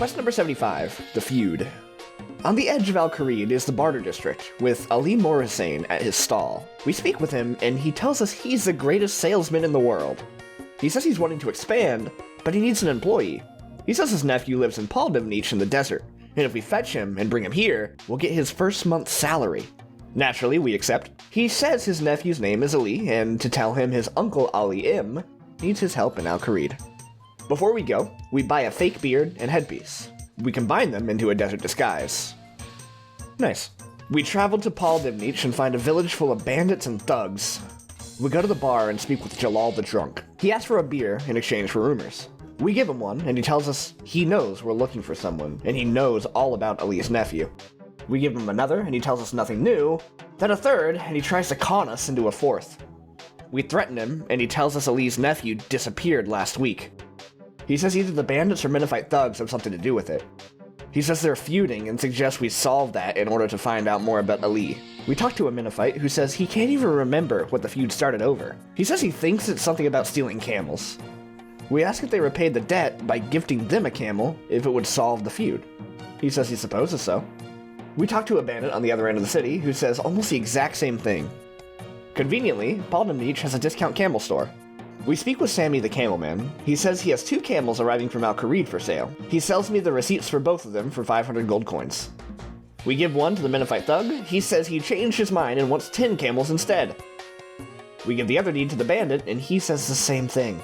Quest number 75, The Feud. On the edge of Al-Kharid is the Barter District, with Ali Morrisane at his stall. We speak with him, and he tells us he's the greatest salesman in the world. He says he's wanting to expand, but he needs an employee. He says his nephew lives in Paldimnich in the desert, and if we fetch him and bring him here, we'll get his first month's salary. Naturally, we accept. He says his nephew's name is Ali, and to tell him his uncle Ali Im needs his help in Al-Kharid. Before we go, we buy a fake beard and headpiece. We combine them into a desert disguise. Nice. We travel to Paldimnich and find a village full of bandits and thugs. We go to the bar and speak with Jalal the Drunk. He asks for a beer in exchange for rumors. We give him one, and he tells us he knows we're looking for someone, and he knows all about Ali's nephew. We give him another, and he tells us nothing new, then a third, and he tries to con us into a fourth. We threaten him, and he tells us Ali's nephew disappeared last week. He says either the bandits or Menifite thugs have something to do with it. He says they're feuding and suggests we solve that in order to find out more about Ali. We talk to a Menifite who says he can't even remember what the feud started over. He says he thinks it's something about stealing camels. We ask if they repaid the debt by gifting them a camel if it would solve the feud. He says he supposes so. We talk to a bandit on the other end of the city who says almost the exact same thing. Conveniently, Paldimnich has a discount camel store. We speak with Sammy the Camelman. He says he has 2 camels arriving from Al-Kharid for sale. He sells me the receipts for both of them for 500 gold coins. We give one to the Menifite thug. He says he changed his mind and wants 10 camels instead. We give the other deed to the bandit, and he says the same thing.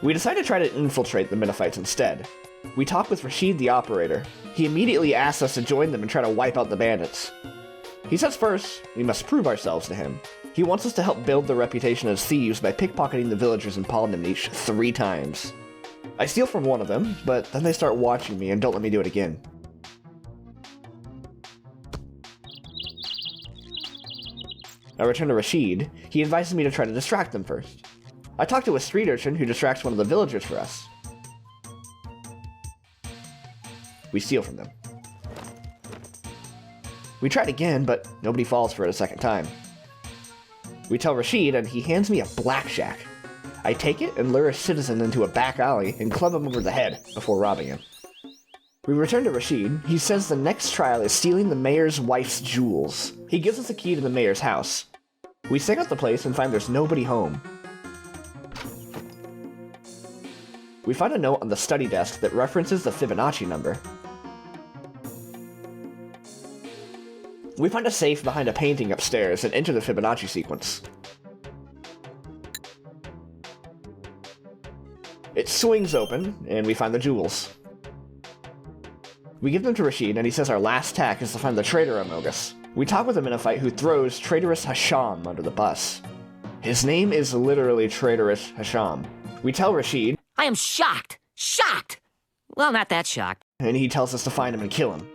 We decide to try to infiltrate the Menifites instead. We talk with Rashid the operator. He immediately asks us to join them and try to wipe out the bandits. He says first, we must prove ourselves to him. He wants us to help build the reputation as thieves by pickpocketing the villagers in Paldimnich 3 times. I steal from one of them, but then they start watching me and don't let me do it again. I return to Rashid. He advises me to try to distract them first. I talk to a street urchin who distracts one of the villagers for us. We steal from them. We tried again, but nobody falls for it a second time. We tell Rashid, and he hands me a blackjack. I take it and lure a citizen into a back alley and club him over the head before robbing him. We return to Rashid. He says the next trial is stealing the mayor's wife's jewels. He gives us a key to the mayor's house. We stake out the place and find there's nobody home. We find a note on the study desk that references the Fibonacci number. We find a safe behind a painting upstairs and enter the Fibonacci sequence. It swings open, and we find the jewels. We give them to Rashid, and he says our last task is to find the traitor among us. We talk with a Menifite who throws traitorous Hasham under the bus. His name is literally traitorous Hasham. We tell Rashid, I am shocked! Shocked! Well, not that shocked. And he tells us to find him and kill him.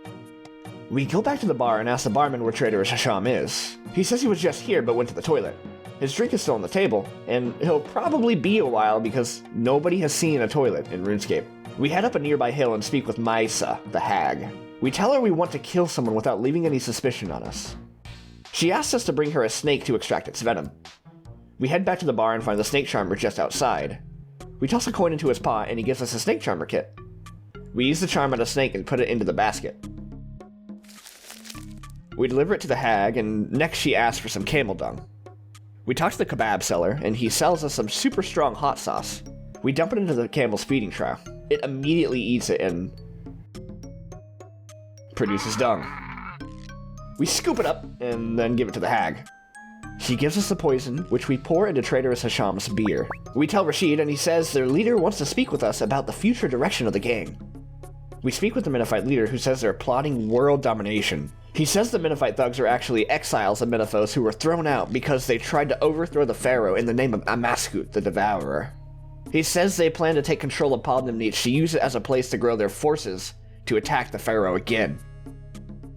We go back to the bar and ask the barman where traitorous Hasham is. He says he was just here but went to the toilet. His drink is still on the table, and he'll probably be a while because nobody has seen a toilet in RuneScape. We head up a nearby hill and speak with Maisa, the hag. We tell her we want to kill someone without leaving any suspicion on us. She asks us to bring her a snake to extract its venom. We head back to the bar and find the snake charmer just outside. We toss a coin into his paw and he gives us a snake charmer kit. We use the charm on a snake and put it into the basket. We deliver it to the hag, and next she asks for some camel dung. We talk to the kebab seller, and he sells us some super strong hot sauce. We dump it into the camel's feeding trough. It immediately eats it and produces dung. We scoop it up and then give it to the hag. She gives us the poison, which we pour into traitorous Hasham's beer. We tell Rashid, and he says their leader wants to speak with us about the future direction of the gang. We speak with the Menifite leader, who says they're plotting world domination. He says the Menifite thugs are actually exiles of Menethos who were thrown out because they tried to overthrow the pharaoh in the name of Amaskut, the Devourer. He says they plan to take control of Paldimnich to use it as a place to grow their forces to attack the pharaoh again.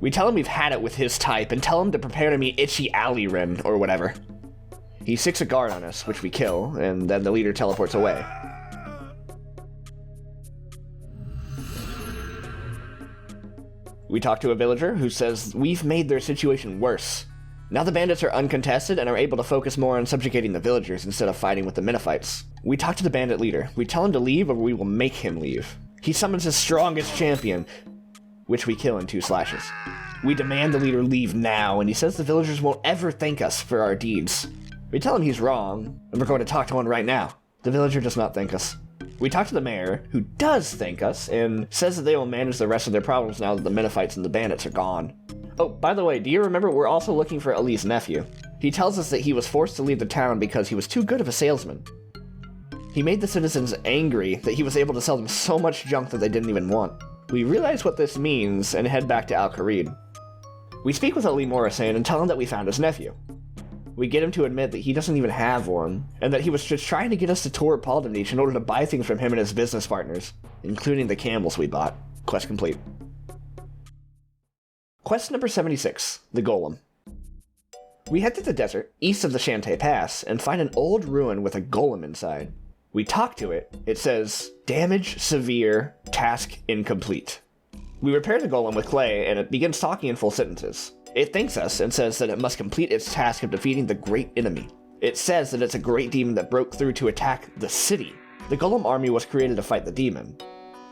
We tell him we've had it with his type and tell him to prepare to meet Itchlarin or whatever. He sticks a guard on us, which we kill, and then the leader teleports away. We talk to a villager who says we've made their situation worse. Now the bandits are uncontested and are able to focus more on subjugating the villagers instead of fighting with the Menephites. We talk to the bandit leader. We tell him to leave or we will make him leave. He summons his strongest champion, which we kill in 2 slashes. We demand the leader leave now, and he says the villagers won't ever thank us for our deeds. We tell him he's wrong, and we're going to talk to one right now. The villager does not thank us. We talk to the mayor, who does thank us, and says that they will manage the rest of their problems now that the Menophites and the bandits are gone. Oh, by the way, do you remember we're also looking for Ali's nephew? He tells us that he was forced to leave the town because he was too good of a salesman. He made the citizens angry that he was able to sell them so much junk that they didn't even want. We realize what this means and head back to Al-Kharid. We speak with Ali Morrison and tell him that we found his nephew. We get him to admit that he doesn't even have one, and that he was just trying to get us to tour Paldenich in order to buy things from him and his business partners, including the camels we bought. Quest complete. Quest number 76, the Golem. We head to the desert, east of the Shantae Pass, and find an old ruin with a golem inside. We talk to it. It says, damage severe, task incomplete. We repair the golem with clay, and it begins talking in full sentences. It thanks us and says that it must complete its task of defeating the great enemy. It says that it's a great demon that broke through to attack the city. The golem army was created to fight the demon.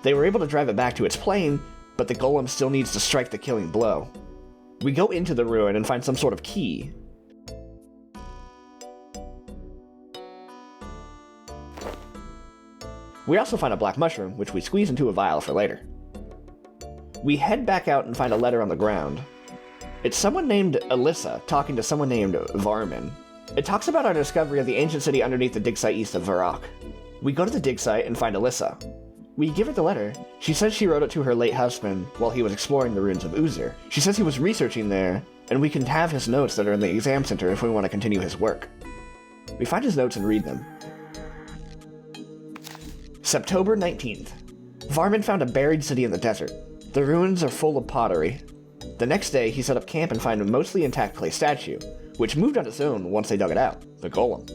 They were able to drive it back to its plane, but the golem still needs to strike the killing blow. We go into the ruin and find some sort of key. We also find a black mushroom, which we squeeze into a vial for later. We head back out and find a letter on the ground. It's someone named Alyssa talking to someone named Varmin. It talks about our discovery of the ancient city underneath the dig site east of Varrock. We go to the dig site and find Alyssa. We give her the letter. She says she wrote it to her late husband while he was exploring the ruins of Uzur. She says he was researching there, and we can have his notes that are in the exam center if we want to continue his work. We find his notes and read them. September 19th. Varmin found a buried city in the desert. The ruins are full of pottery. The next day, he set up camp and found a mostly intact clay statue, which moved on its own once they dug it out, the golem.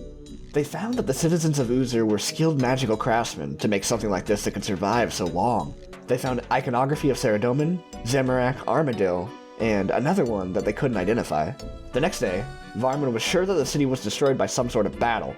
They found that the citizens of Uzur were skilled magical craftsmen to make something like this that could survive so long. They found iconography of Saradomin, Zamorak, Armadil, and another one that they couldn't identify. The next day, Varmin was sure that the city was destroyed by some sort of battle.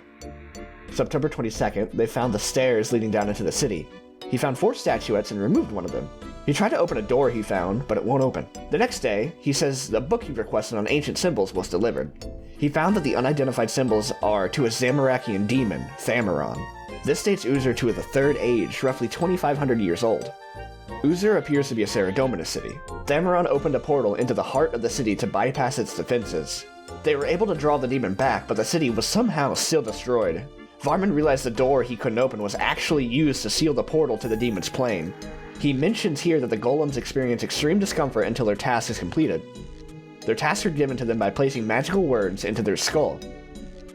September 22nd, they found the stairs leading down into the city. He found 4 statuettes and removed one of them. He tried to open a door he found, but it won't open. The next day, he says the book he requested on ancient symbols was delivered. He found that the unidentified symbols are to a Zamorakian demon, Thamaron. This dates Uzur to the 3rd Age, roughly 2,500 years old. Uzur appears to be a Saradominus city. Thamaron opened a portal into the heart of the city to bypass its defenses. They were able to draw the demon back, but the city was somehow still destroyed. Varmin realized the door he couldn't open was actually used to seal the portal to the demon's plane. He mentions here that the golems experience extreme discomfort until their task is completed. Their tasks are given to them by placing magical words into their skull.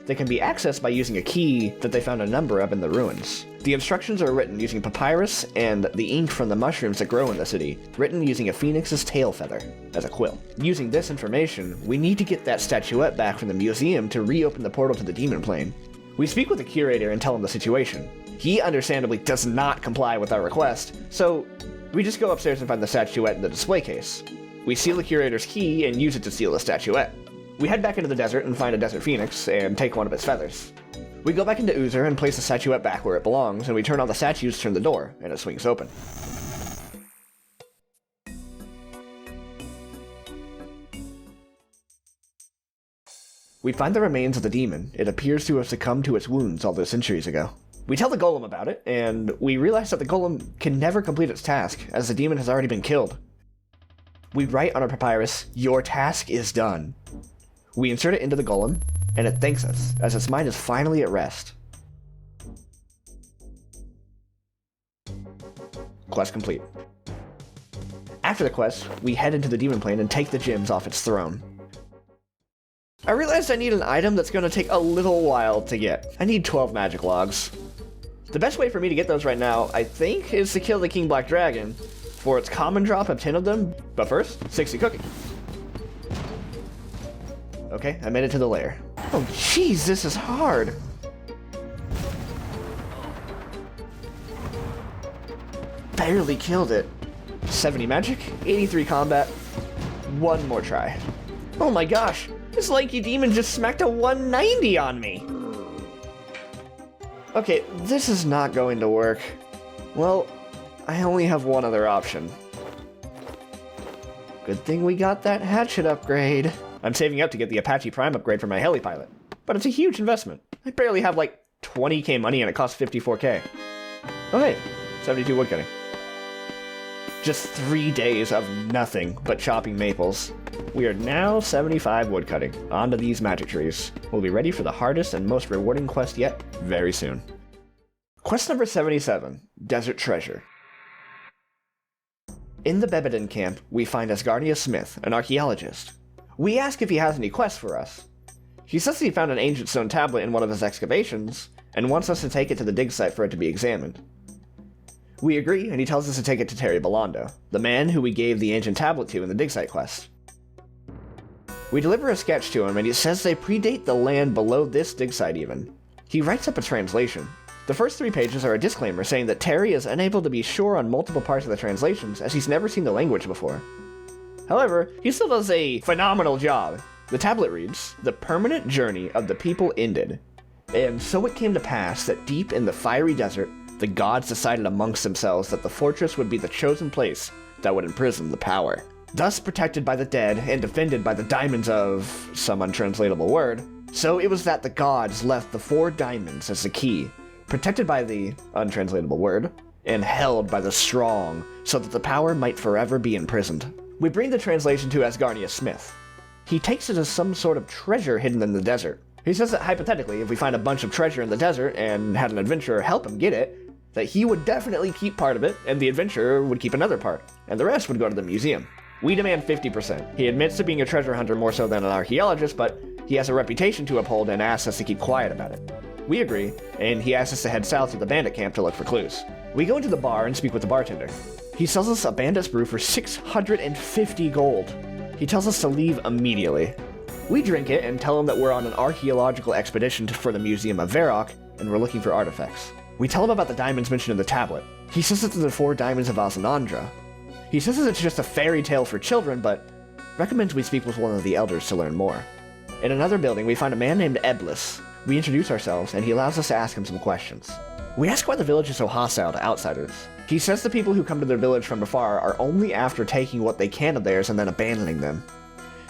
They can be accessed by using a key that they found a number of in the ruins. The instructions are written using papyrus and the ink from the mushrooms that grow in the city, written using a phoenix's tail feather as a quill. Using this information, we need to get that statuette back from the museum to reopen the portal to the demon plane. We speak with the curator and tell him the situation. He understandably does not comply with our request, so we just go upstairs and find the statuette in the display case. We steal the curator's key and use it to steal the statuette. We head back into the desert and find a desert phoenix and take one of its feathers. We go back into Uzur and place the statuette back where it belongs, and we turn on the statues to turn the door, and it swings open. We find the remains of the demon. It appears to have succumbed to its wounds all those centuries ago. We tell the golem about it, and we realize that the golem can never complete its task, as the demon has already been killed. We write on our papyrus, "Your task is done." We insert it into the golem, and it thanks us, as its mind is finally at rest. Quest complete. After the quest, we head into the demon plane and take the gems off its throne. I realized I need an item that's going to take a little while to get. I need 12 magic logs. The best way for me to get those right now, I think, is to kill the King Black Dragon for its common drop of 10 of them. But first, 60 cooking. Okay, I made it to the lair. Oh jeez, this is hard. Barely killed it. 70 magic, 83 combat. One more try. Oh my gosh, this lanky demon just smacked a 190 on me. Okay, this is not going to work. Well, I only have one other option. Good thing we got that hatchet upgrade. I'm saving up to get the Apache Prime upgrade for my heli pilot, but it's a huge investment. I barely have like 20k money and it costs 54k. Okay, 72 woodcutting. Just 3 days of nothing but chopping maples. We are now 75 woodcutting. Onto these magic trees. We'll be ready for the hardest and most rewarding quest yet very soon. Quest number 77, Desert Treasure. In the Bebedin camp, we find Asgardia Smith, an archaeologist. We ask if he has any quests for us. He says he found an ancient stone tablet in one of his excavations, and wants us to take it to the dig site for it to be examined. We agree, and he tells us to take it to Terry Belando, the man who we gave the ancient tablet to in the dig site quest. We deliver a sketch to him, and he says they predate the land below this dig site even. He writes up a translation. The first 3 pages are a disclaimer saying that Terry is unable to be sure on multiple parts of the translations as he's never seen the language before. However, he still does a phenomenal job. The tablet reads, "The permanent journey of the people ended. And so it came to pass that deep in the fiery desert, the gods decided amongst themselves that the fortress would be the chosen place that would imprison the power. Thus protected by the dead and defended by the diamonds of some untranslatable word, so it was that the gods left the 4 diamonds as the key, protected by the untranslatable word, and held by the strong, so that the power might forever be imprisoned." We bring the translation to Asgardia Smith. He takes it as some sort of treasure hidden in the desert. He says that hypothetically, if we find a bunch of treasure in the desert and had an adventurer help him get it, that he would definitely keep part of it, and the adventurer would keep another part, and the rest would go to the museum. We demand 50%. He admits to being a treasure hunter more so than an archaeologist, but he has a reputation to uphold and asks us to keep quiet about it. We agree, and he asks us to head south to the bandit camp to look for clues. We go into the bar and speak with the bartender. He sells us a bandit's brew for 650 gold. He tells us to leave immediately. We drink it and tell him that we're on an archaeological expedition for the Museum of Varrock, and we're looking for artifacts. We tell him about the diamonds mentioned in the tablet. He says that they're the 4 diamonds of Asanandra. He says that it's just a fairy tale for children, but recommends we speak with one of the elders to learn more. In another building, we find a man named Eblis. We introduce ourselves, and he allows us to ask him some questions. We ask why the village is so hostile to outsiders. He says the people who come to their village from afar are only after taking what they can of theirs and then abandoning them.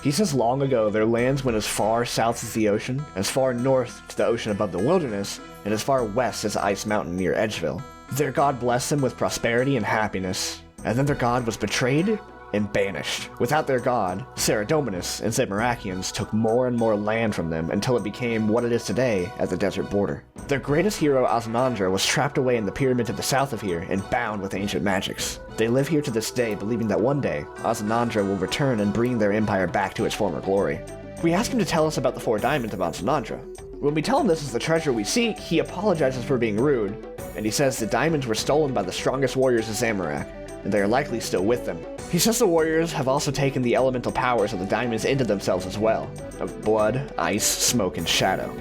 He says long ago their lands went as far south as the ocean, as far north to the ocean above the wilderness, and as far west as Ice Mountain near Edgeville. Their god blessed them with prosperity and happiness, and then their god was betrayed and banished. Without their god, Saradominus and Zemarakians took more and more land from them until it became what it is today at the desert border. Their greatest hero, Asanandra, was trapped away in the pyramid to the south of here and bound with ancient magics. They live here to this day, believing that one day, Asanandra will return and bring their empire back to its former glory. We ask him to tell us about the 4 diamonds of Asanandra. When we tell him this is the treasure we seek, he apologizes for being rude, and he says the diamonds were stolen by the strongest warriors of Zamorak, and they are likely still with them. He says the warriors have also taken the elemental powers of the diamonds into themselves as well, of blood, ice, smoke, and shadow.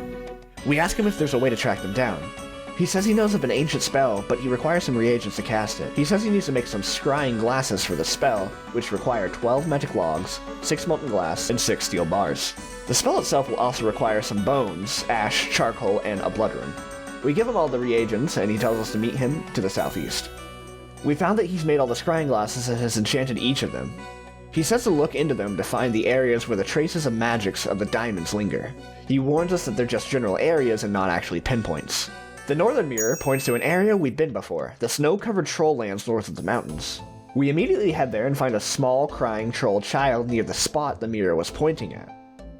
We ask him if there's a way to track them down. He says he knows of an ancient spell, but he requires some reagents to cast it. He says he needs to make some scrying glasses for the spell, which require 12 magic logs, 6 molten glass, and 6 steel bars. The spell itself will also require some bones, ash, charcoal, and a blood rune. We give him all the reagents, and he tells us to meet him to the southeast. We found that he's made all the scrying glasses and has enchanted each of them. He says to look into them to find the areas where the traces of magics of the diamonds linger. He warns us that they're just general areas and not actually pinpoints. The northern mirror points to an area we've been before, the snow-covered troll lands north of the mountains. We immediately head there and find a small, crying troll child near the spot the mirror was pointing at.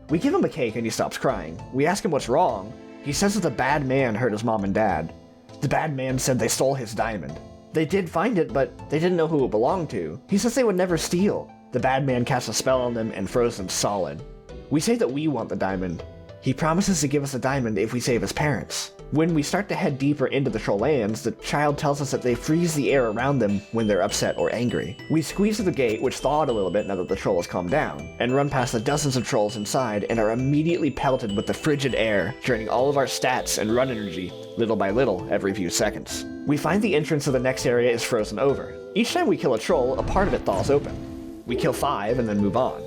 We give him a cake and he stops crying. We ask him what's wrong. He says that the bad man hurt his mom and dad. The bad man said they stole his diamond. They did find it, but they didn't know who it belonged to. He says they would never steal. The bad man cast a spell on them and froze them solid. We say that we want the diamond. He promises to give us the diamond if we save his parents. When we start to head deeper into the troll lands, the child tells us that they freeze the air around them when they're upset or angry. We squeeze through the gate, which thawed a little bit now that the troll has calmed down, and run past the dozens of trolls inside and are immediately pelted with the frigid air, draining all of our stats and run energy, little by little, every few seconds. We find the entrance of the next area is frozen over. Each time we kill a troll, a part of it thaws open. We kill 5 and then move on.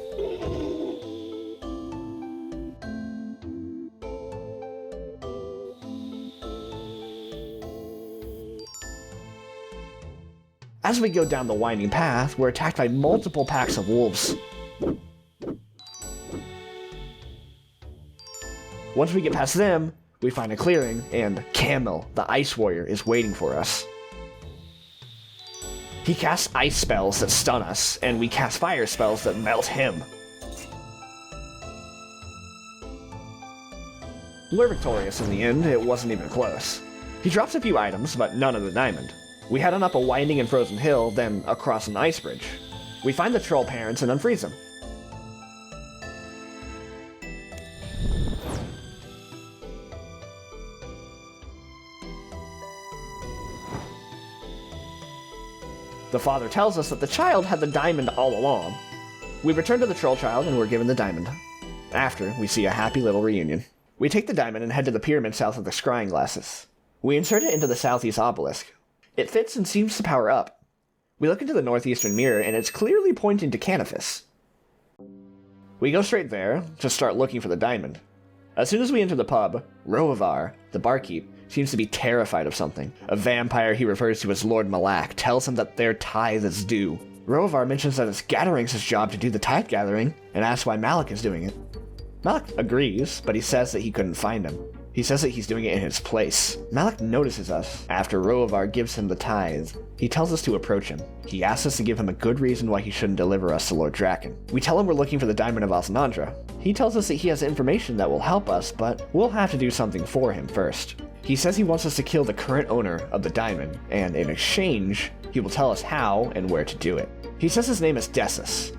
As we go down the winding path, we're attacked by multiple packs of wolves. Once we get past them, we find a clearing, and Camel, the ice warrior, is waiting for us. He casts ice spells that stun us, and we cast fire spells that melt him. We're victorious in the end, it wasn't even close. He drops a few items, but none of the diamond. We head on up a winding and frozen hill, then across an ice bridge. We find the troll parents and unfreeze them. The father tells us that the child had the diamond all along. We return to the troll child and we're given the diamond. After, we see a happy little reunion. We take the diamond and head to the pyramid south of the scrying glasses. We insert it into the southeast obelisk. It fits and seems to power up. We look into the northeastern mirror and it's clearly pointing to Canifis. We go straight there to start looking for the diamond. As soon as we enter the pub, Roavar, the barkeep, seems to be terrified of something. A vampire he refers to as Lord Malak tells him that their tithe is due. Roavar mentions that it's Gattering's job to do the tithe gathering, and asks why Malak is doing it. Malak agrees, but he says that he couldn't find him. He says that he's doing it in his place. Malak notices us after Roavar gives him the tithe. He tells us to approach him. He asks us to give him a good reason why he shouldn't deliver us to Lord Draken. We tell him we're looking for the Diamond of Alsanandra. He tells us that he has information that will help us, but we'll have to do something for him first. He says he wants us to kill the current owner of the diamond, and in exchange, he will tell us how and where to do it. He says his name is Dessus.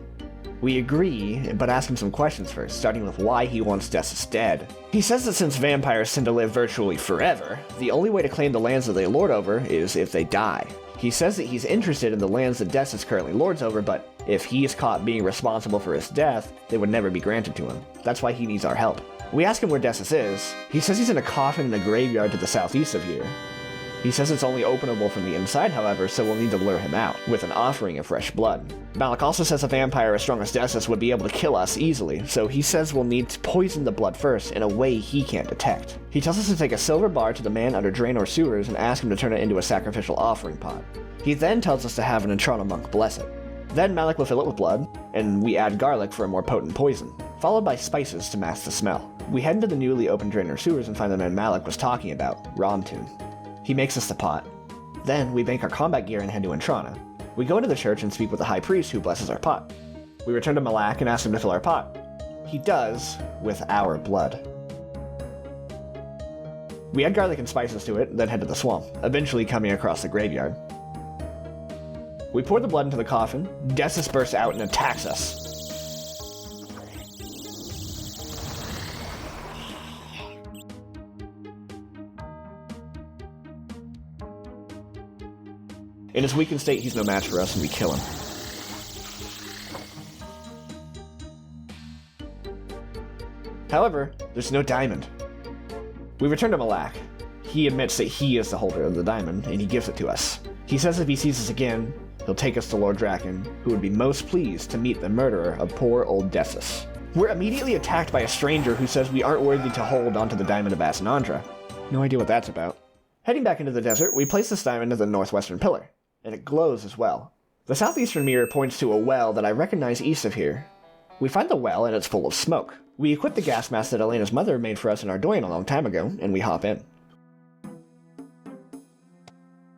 We agree, but ask him some questions first, starting with why he wants Dessus dead. He says that since vampires tend to live virtually forever, the only way to claim the lands that they lord over is if they die. He says that he's interested in the lands that Dessus currently lords over, but if he is caught being responsible for his death, they would never be granted to him. That's why he needs our help. We ask him where Dessus is. He says he's in a coffin in a graveyard to the southeast of here. He says it's only openable from the inside, however, so we'll need to lure him out, with an offering of fresh blood. Malak also says a vampire as strong as Dessus would be able to kill us easily, so he says we'll need to poison the blood first in a way he can't detect. He tells us to take a silver bar to the man under Draenor sewers and ask him to turn it into a sacrificial offering pot. He then tells us to have an Intrana monk bless it. Then Malak will fill it with blood, and we add garlic for a more potent poison, followed by spices to mask the smell. We head into the newly opened Draenor sewers and find the man Malak was talking about, Romtun. He makes us the pot. Then we bank our combat gear and head to Intrana. We go into the church and speak with the high priest who blesses our pot. We return to Malak and ask him to fill our pot. He does, with our blood. We add garlic and spices to it, then head to the swamp, eventually coming across the graveyard. We pour the blood into the coffin, Dessus bursts out and attacks us. In his weakened state, he's no match for us, and we kill him. However, there's no diamond. We return to Malak. He admits that he is the holder of the diamond, and he gives it to us. He says if he sees us again, he'll take us to Lord Draken, who would be most pleased to meet the murderer of poor old Dessus. We're immediately attacked by a stranger who says we aren't worthy to hold onto the Diamond of Alsanandra. No idea what that's about. Heading back into the desert, we place this diamond at the northwestern pillar, and it glows as well. The southeastern mirror points to a well that I recognize east of here. We find the well and it's full of smoke. We equip the gas mask that Elena's mother made for us in Ardoin a long time ago, and we hop in.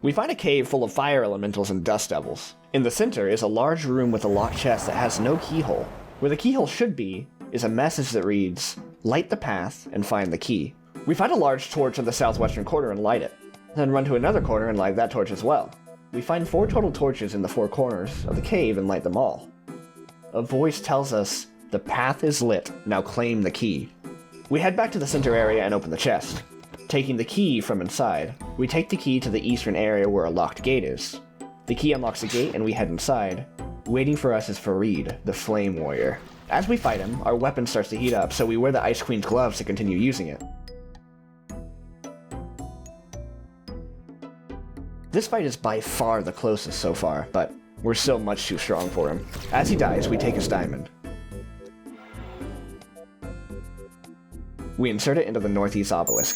We find a cave full of fire elementals and dust devils. In the center is a large room with a locked chest that has no keyhole. Where the keyhole should be is a message that reads, "Light the path and find the key." We find a large torch in the southwestern corner and light it. Then run to another corner and light that torch as well. We find 4 total torches in the 4 corners of the cave and light them all. A voice tells us, "The path is lit, now claim the key." We head back to the center area and open the chest. Taking the key from inside, we take the key to the eastern area where a locked gate is. The key unlocks the gate and we head inside. Waiting for us is Farid, the Flame Warrior. As we fight him, our weapon starts to heat up, so we wear the Ice Queen's gloves to continue using it. This fight is by far the closest so far, but we're still much too strong for him. As he dies, we take his diamond. We insert it into the northeast obelisk.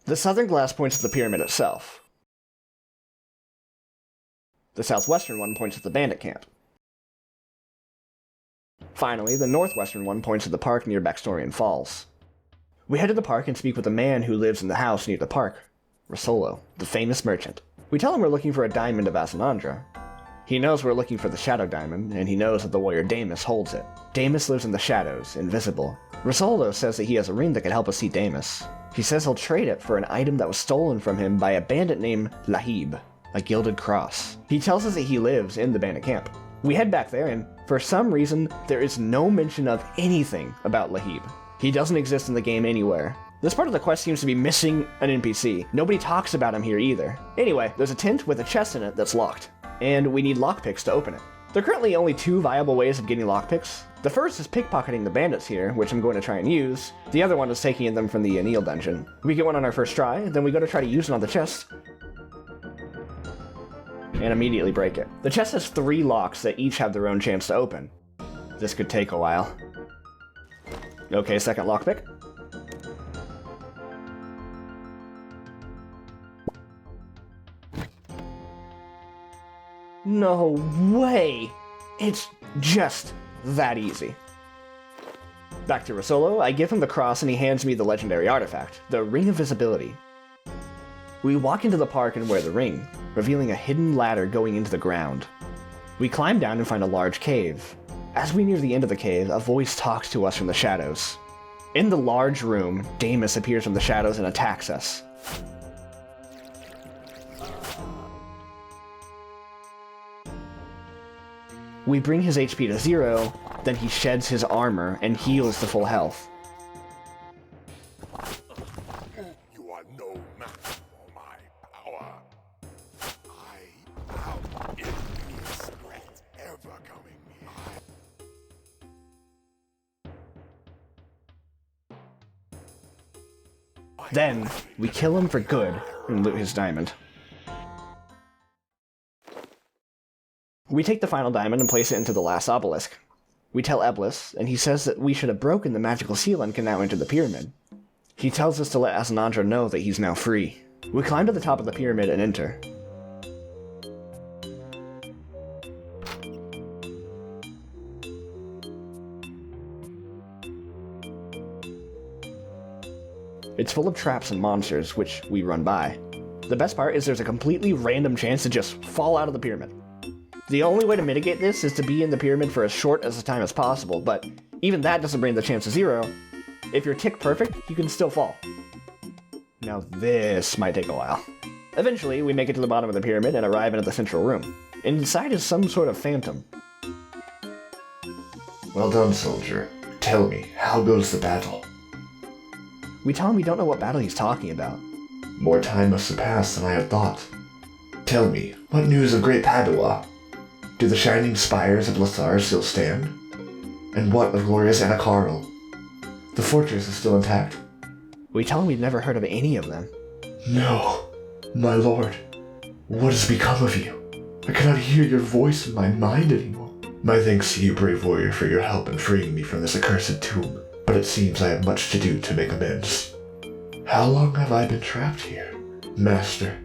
The southern glass points to the pyramid itself. The southwestern one points at the bandit camp. Finally, the northwestern one points at the park near Baxtorian Falls. We head to the park and speak with the man who lives in the house near the park, Rosolo, the famous merchant. We tell him we're looking for a diamond of Asanandra. He knows we're looking for the Shadow Diamond, and he knows that the warrior Damus holds it. Damus lives in the shadows, invisible. Rosolo says that he has a ring that can help us see Damus. He says he'll trade it for an item that was stolen from him by a bandit named Lahib, a gilded cross. He tells us that he lives in the bandit camp. We head back there, and for some reason, there is no mention of anything about Lahib. He doesn't exist in the game anywhere. This part of the quest seems to be missing an NPC. Nobody talks about him here either. Anyway, there's a tent with a chest in it that's locked, and we need lockpicks to open it. There are currently only 2 viable ways of getting lockpicks. The first is pickpocketing the bandits here, which I'm going to try and use. The other one is taking them from the Anil dungeon. We get one on our first try, then we go to try to use it on the chest, and immediately break it. The chest has 3 locks that each have their own chance to open. This could take a while. Okay, second lockpick. No way! It's just that easy. Back to Rosolo, I give him the cross and he hands me the legendary artifact, the Ring of Visibility. We walk into the park and wear the ring, revealing a hidden ladder going into the ground. We climb down and find a large cave. As we near the end of the cave, a voice talks to us from the shadows. In the large room, Damus appears from the shadows and attacks us. We bring his HP to 0, then he sheds his armor and heals to full health. You are no match for my power. I have endless threat ever coming near. Then, we kill him for good and loot his diamond. We take the final diamond and place it into the last obelisk. We tell Eblis, and he says that we should have broken the magical seal and can now enter the pyramid. He tells us to let Asanandra know that he's now free. We climb to the top of the pyramid and enter. It's full of traps and monsters, which we run by. The best part is there's a completely random chance to just fall out of the pyramid. The only way to mitigate this is to be in the pyramid for as short as time as possible, but even that doesn't bring the chance to 0. If you're tick perfect, you can still fall. Now this might take a while. Eventually, we make it to the bottom of the pyramid and arrive into the central room. Inside is some sort of phantom. Well done, soldier. Tell me, how goes the battle? We tell him we don't know what battle he's talking about. More time must have passed than I had thought. Tell me, what news of great Padua? Do the shining spires of Lathar still stand? And what of glorious Anacarl? The fortress is still intact? We tell him we've never heard of any of them. No, my lord. What has become of you? I cannot hear your voice in my mind anymore. My thanks to you, brave warrior, for your help in freeing me from this accursed tomb, but it seems I have much to do to make amends. How long have I been trapped here? Master,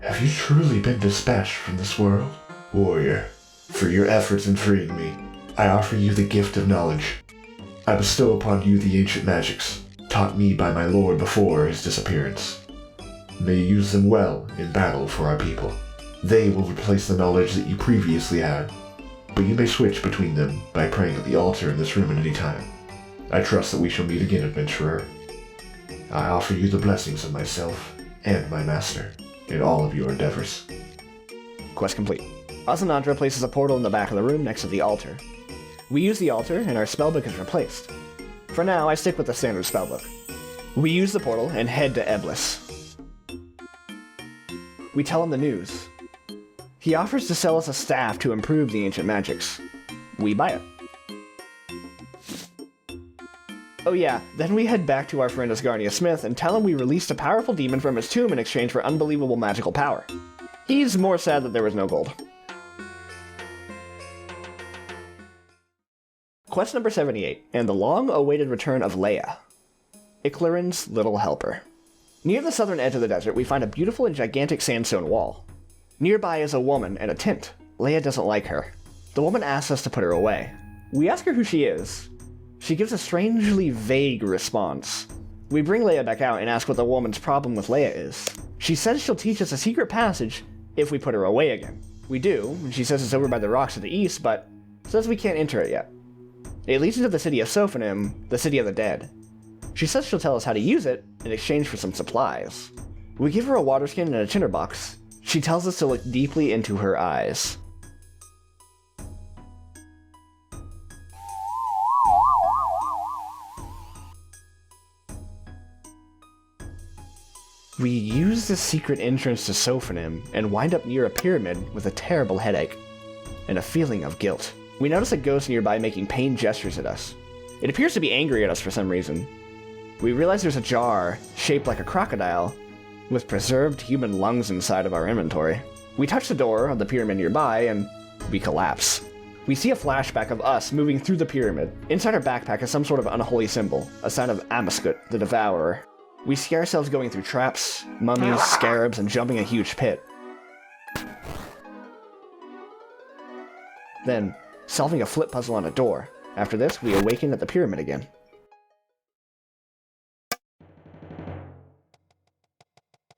have you truly been dispatched from this world? Warrior, for your efforts in freeing me, I offer you the gift of knowledge. I bestow upon you the ancient magics, taught me by my lord before his disappearance. May you use them well in battle for our people. They will replace the knowledge that you previously had, but you may switch between them by praying at the altar in this room at any time. I trust that we shall meet again, adventurer. I offer you the blessings of myself and my master in all of your endeavors. Quest complete. Asanandra places a portal in the back of the room next to the altar. We use the altar and our spellbook is replaced. For now, I stick with the standard spellbook. We use the portal and head to Eblis. We tell him the news. He offers to sell us a staff to improve the ancient magics. We buy it. Oh yeah, then we head back to our friend Asgarnia Smith and tell him we released a powerful demon from his tomb in exchange for unbelievable magical power. He's more sad that there was no gold. Quest number 78, and the long-awaited return of Leia, Icthlarin's little helper. Near the southern edge of the desert, we find a beautiful and gigantic sandstone wall. Nearby is a woman and a tint. Leia doesn't like her. The woman asks us to put her away. We ask her who she is. She gives a strangely vague response. We bring Leia back out and ask what the woman's problem with Leia is. She says she'll teach us a secret passage if we put her away again. We do, and she says it's over by the rocks to the east, but says we can't enter it yet. It leads into the city of Sophonim, the city of the dead. She says she'll tell us how to use it in exchange for some supplies. We give her a water skin and a tinderbox. She tells us to look deeply into her eyes. We use the secret entrance to Sophonim and wind up near a pyramid with a terrible headache and a feeling of guilt. We notice a ghost nearby making pained gestures at us. It appears to be angry at us for some reason. We realize there's a jar shaped like a crocodile with preserved human lungs inside of our inventory. We touch the door of the pyramid nearby and we collapse. We see a flashback of us moving through the pyramid. Inside our backpack is some sort of unholy symbol, a sign of Amaskut, the Devourer. We see ourselves going through traps, mummies, scarabs, and jumping a huge pit. Then, solving a flip puzzle on a door. After this, we awaken at the pyramid again.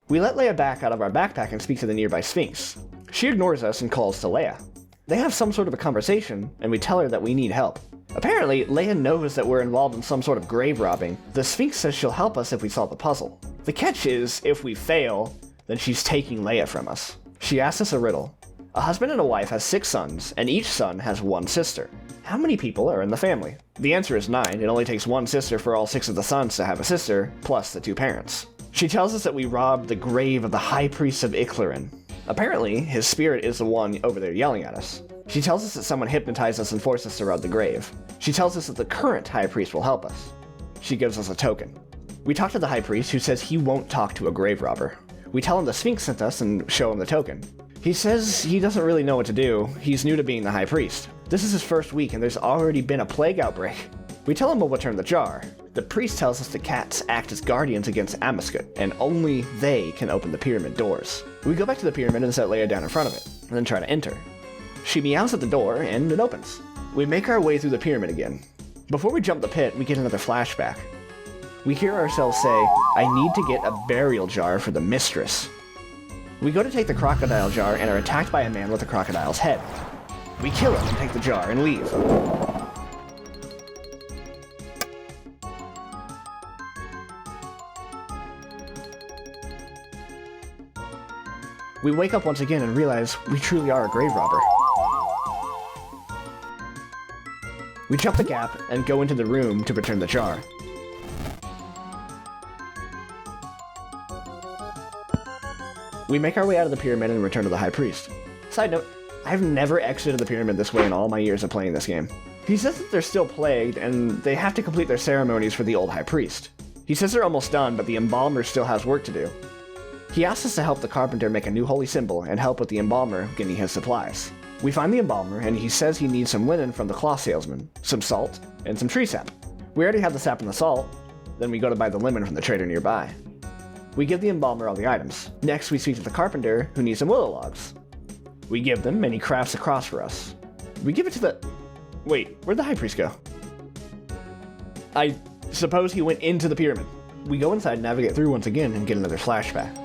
We let Leia back out of our backpack and speak to the nearby Sphinx. She ignores us and calls to Leia. They have some sort of a conversation, and we tell her that we need help. Apparently, Leia knows that we're involved in some sort of grave robbing. The Sphinx says she'll help us if we solve the puzzle. The catch is, if we fail, then she's taking Leia from us. She asks us a riddle. A husband and a wife has 6 sons, and each son has 1 sister. How many people are in the family? The answer is 9. It only takes 1 sister for all 6 of the sons to have a sister, plus the 2 parents. She tells us that we robbed the grave of the High Priest of Icthlarin. Apparently, his spirit is the one over there yelling at us. She tells us that someone hypnotized us and forced us to rob the grave. She tells us that the current High Priest will help us. She gives us a token. We talk to the High Priest, who says he won't talk to a grave robber. We tell him the Sphinx sent us and show him the token. He says he doesn't really know what to do. He's new to being the High Priest. This is his first week and there's already been a plague outbreak. We tell him we'll return the jar. The priest tells us the cats act as guardians against Amaskut, and only they can open the pyramid doors. We go back to the pyramid and set Leia down in front of it, and then try to enter. She meows at the door, and it opens. We make our way through the pyramid again. Before we jump the pit, we get another flashback. We hear ourselves say, "I need to get a burial jar for the mistress." We go to take the crocodile jar and are attacked by a man with a crocodile's head. We kill him and take the jar and leave. We wake up once again and realize we truly are a grave robber. We jump the gap and go into the room to return the jar. We make our way out of the pyramid and return to the High Priest. Side note, I've never exited the pyramid this way in all my years of playing this game. He says that they're still plagued and they have to complete their ceremonies for the old High Priest. He says they're almost done, but the embalmer still has work to do. He asks us to help the carpenter make a new holy symbol and help with the embalmer getting his supplies. We find the embalmer and he says he needs some linen from the cloth salesman, some salt, and some tree sap. We already have the sap and the salt, then we go to buy the linen from the trader nearby. We give the embalmer all the items. Next we speak to the carpenter who needs some willow logs. We give them and he crafts a cross for us. We give it to the... Wait, where'd the High Priest go? I suppose he went into the pyramid. We go inside and navigate through once again and get another flashback.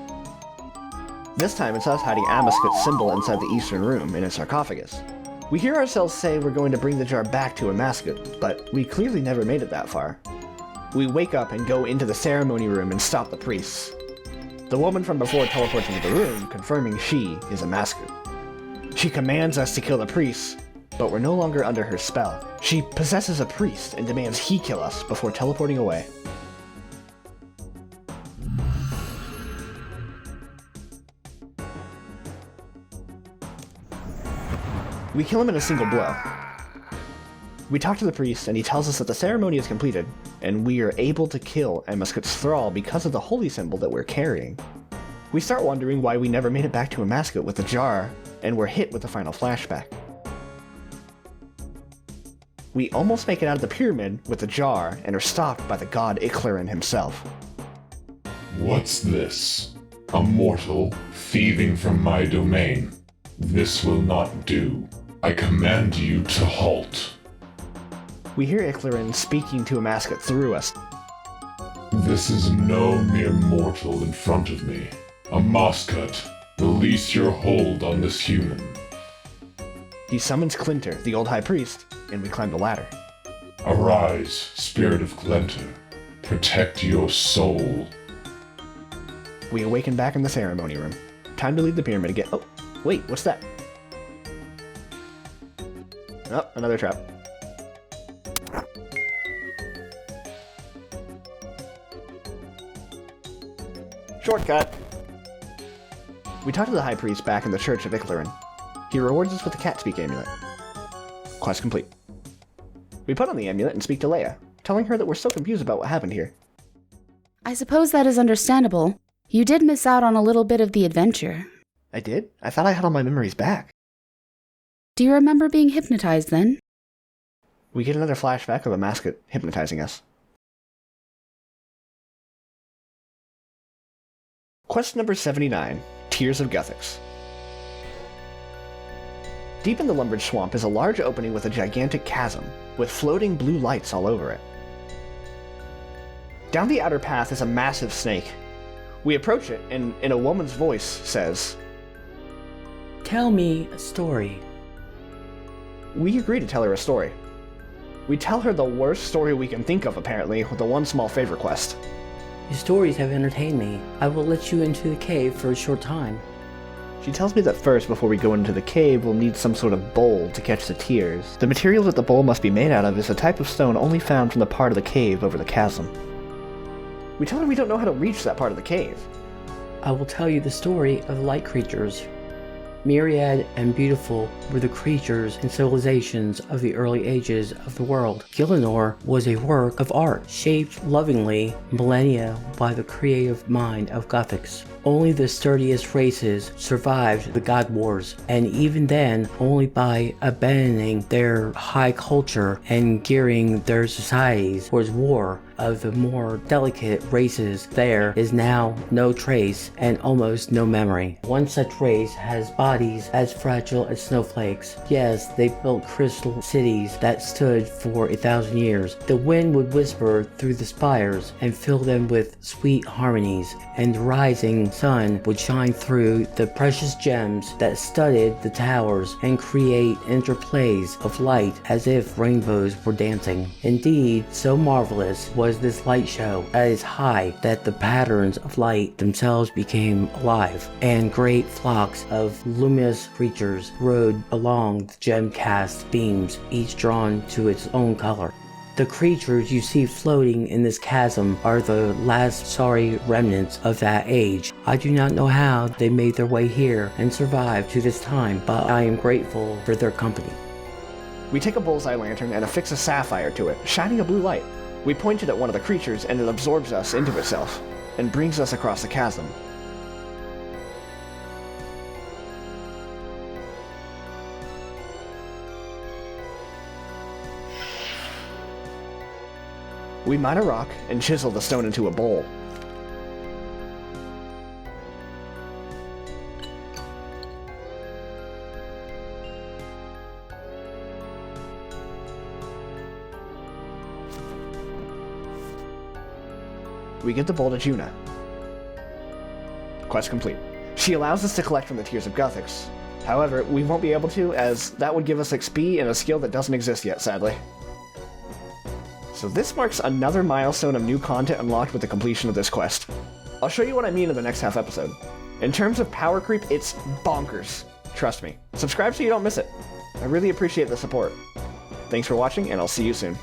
This time it's us hiding Amaskut's symbol inside the eastern room in a sarcophagus. We hear ourselves say we're going to bring the jar back to Amaskut, but we clearly never made it that far. We wake up and go into the ceremony room and stop the priests. The woman from before teleports into the room, confirming she is Amaskut. She commands us to kill the priests, but we're no longer under her spell. She possesses a priest and demands he kill us before teleporting away. We kill him in a single blow. We talk to the priest, and he tells us that the ceremony is completed, and we are able to kill Amaskut's thrall because of the holy symbol that we're carrying. We start wondering why we never made it back to Amaskut with the jar, and we're hit with the final flashback. We almost make it out of the pyramid with the jar, and are stopped by the god Icthlarin himself. What's this? A mortal thieving from my domain. This will not do. I command you to halt. We hear Icthlarin speaking to a mascot through us. This is no mere mortal in front of me. A mascot. Release your hold on this human. He summons Clinter, the old high priest, and we climb the ladder. Arise, spirit of Clinter. Protect your soul. We awaken back in the ceremony room. Time to leave the pyramid again. Oh, wait, what's that? Oh, another trap. Shortcut! We talk to the high priest back in the church of Icthlarin. He rewards us with the cat speak amulet. Quest complete. We put on the amulet and speak to Leia, telling her that we're so confused about what happened here. I suppose that is understandable. You did miss out on a little bit of the adventure. I did? I thought I had all my memories back. Do you remember being hypnotized then? We get another flashback of a mascot hypnotizing us. Quest number 79, Tears of Guthix. Deep in the Lumbridge Swamp is a large opening with a gigantic chasm, with floating blue lights all over it. Down the outer path is a massive snake. We approach it, and in a woman's voice says, Tell me a story. We agree to tell her a story. We tell her the worst story we can think of, apparently, with the one small favor quest. Your stories have entertained me. I will let you into the cave for a short time. She tells me that first, before we go into the cave, we'll need some sort of bowl to catch the tears. The material that the bowl must be made out of is a type of stone only found from the part of the cave over the chasm. We tell her we don't know how to reach that part of the cave. I will tell you the story of light creatures. Myriad and beautiful were the creatures and civilizations of the early ages of the world. Gielinor was a work of art, shaped lovingly millennia by the creative mind of Guthix. Only the sturdiest races survived the God Wars, and even then only by abandoning their high culture and gearing their societies towards war. Of the more delicate races, there is now no trace and almost no memory. One such race has bodies as fragile as snowflakes. Yes, they built crystal cities that stood for 1,000 years. The wind would whisper through the spires and fill them with sweet harmonies, and the rising sun would shine through the precious gems that studded the towers and create interplays of light as if rainbows were dancing. Indeed, so marvelous was this light show at its height that the patterns of light themselves became alive, and great flocks of luminous creatures rode along the gem-cast beams, each drawn to its own color. The creatures you see floating in this chasm are the last sorry remnants of that age. I do not know how they made their way here and survived to this time, but I am grateful for their company. We take a bullseye lantern and affix a sapphire to it, shining a blue light. We point it at one of the creatures and it absorbs us into itself, and brings us across the chasm. We mine a rock and chisel the stone into a bowl. We give the bowl to Juna. Quest complete. She allows us to collect from the Tears of Guthix. However, we won't be able to, as that would give us XP and a skill that doesn't exist yet, sadly. So this marks another milestone of new content unlocked with the completion of this quest. I'll show you what I mean in the next half episode. In terms of power creep, it's bonkers. Trust me. Subscribe so you don't miss it. I really appreciate the support. Thanks for watching, and I'll see you soon.